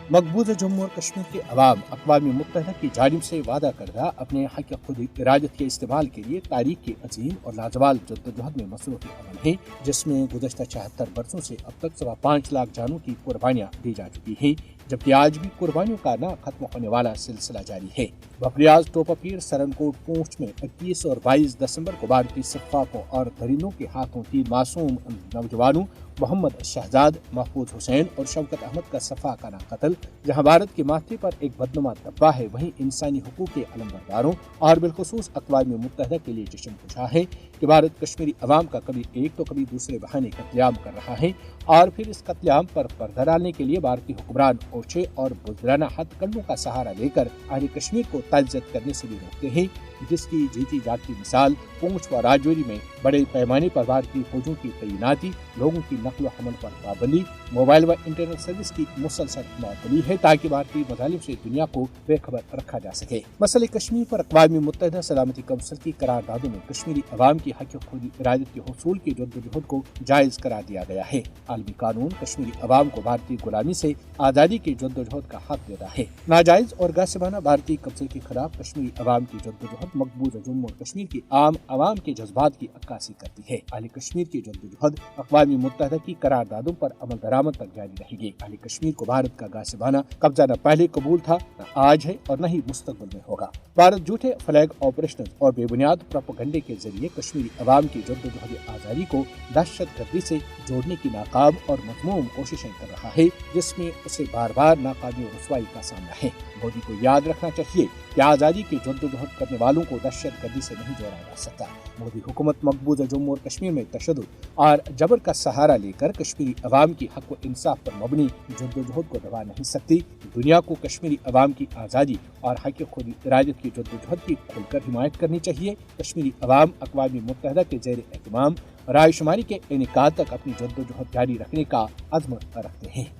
मकबूजा जम्मू और कश्मीर के अवाम अक़वाम मुत्तहिदा की जानिब से वादा करदा अपने हक़ खुद इरादत के इस्तेमाल के लिए तारीख के अजीम और लाजवाब जद्दोजहद में मसरूफ़ अमल है, जिसमें गुज़श्ता 74 बरसों से अब तक 5.25 लाख जानों की कुर्बानियाँ दी जा चुकी हैं, जबकि आज भी कुर्बानियों का ना खत्म होने वाला सिलसिला जारी है। बफरियाज टोपापीर सरनकोट पूंछ में 21 और 22 दिसंबर को भारतीय सफ़ाकों और दरिंदों के हाथों 3 मासूम नौजवानों मोहम्मद शहजाद, महफूज हुसैन और शौकत अहमद का सफ़ाकाना कत्ल, जहां भारत के माथे पर एक बदनुमा धब्बा है, वहीं इंसानी हुकूक के अलमबरदारों और बिलखुसूस अक़वाम मुत्तहिदा के लिए जश्न खुशा है कि भारत कश्मीरी अवाम का कभी एक तो कभी दूसरे बहाने कत्लेआम कर रहा है, और फिर इस कत्लेआम पर पर्दा डालने के लिए भारतीय हुक्मरान ओछे और बुज़दिलाना हथकंडों का सहारा लेकर अहले कश्मीर को तलज़त करने से भी रोकते हैं, जिसकी जीती जागती मिसाल पूंछ व राजौरी में बड़े पैमाने पर भारतीय फौजों की तैनाती, लोगों की नकल हमल पर पाबंदी, मोबाइल व इंटरनेट सर्विस की मुसलसल मअतली है, ताकि भारतीय मज़ालिम से दुनिया को बेखबर रखा जा सके। मसले कश्मीर पर अक़वाम मुत्तहिदा सलामती कौंसिल की करारदादों में कश्मीरी अवाम की हक़ खुद इरादत के हुसूल की जद्दोजहद को जायज़ करार दिया गया है। आलमी कानून कश्मीरी अवाम को भारतीय गुलामी से आज़ादी की जद्दोजहद का हक देता है। नाजायज और गासिबाना भारतीय कब्जे के खिलाफ कश्मीरी अवाम की जद्दोजहद मकबूजा जम्मू और कश्मीर की आम अवाम के जज्बात की अक्कासी करती है। अहले कश्मीर की जद्दोजहद अक़वाम मुत्तहिदा की करारदादों पर अमल दरामद तक जारी रहेगी। अहले कश्मीर को भारत का गासिबाना कब्जा न पहले कबूल था, न आज है और न ही मुस्तकबिल में होगा। भारत झूठे फ्लैग ऑपरेशन और बेबुनियाद प्रोपेगेंडे के जरिए कश्मीरी अवाम की जद्दोजहद आज़ादी को दहशतगर्दी से जोड़ने की नाकाम और मज़मूम कोशिशें कर रहा है, जिसमें उसे बार बार नाकामी और रुसवाई का सामना है। मोदी को याद रखना चाहिए कि आज़ादी की जद्दोजहद करने वालों को दहशतगर्दी से नहीं जोड़ा जा सकता। मोदी हुकूमत मकबूजा जम्मू और कश्मीर में तशद्दुद और जबर का सहारा लेकर कश्मीरी अवाम की हक़ व इंसाफ पर मबनी जद्दोजहद को दबा नहीं सकती। दुनिया को कश्मीरी अवाम की आज़ादी और हक़ खुद इरादत की जद्दोजहद की खुलकर हिमायत करनी चाहिए। कश्मीरी अवाम अक़वाम मुत्तहिदा के ज़ेर एहतमाम रायशुमारी के इनेकाद तक अपनी जद्दोजहद जारी रखने का अज़्म रखते हैं।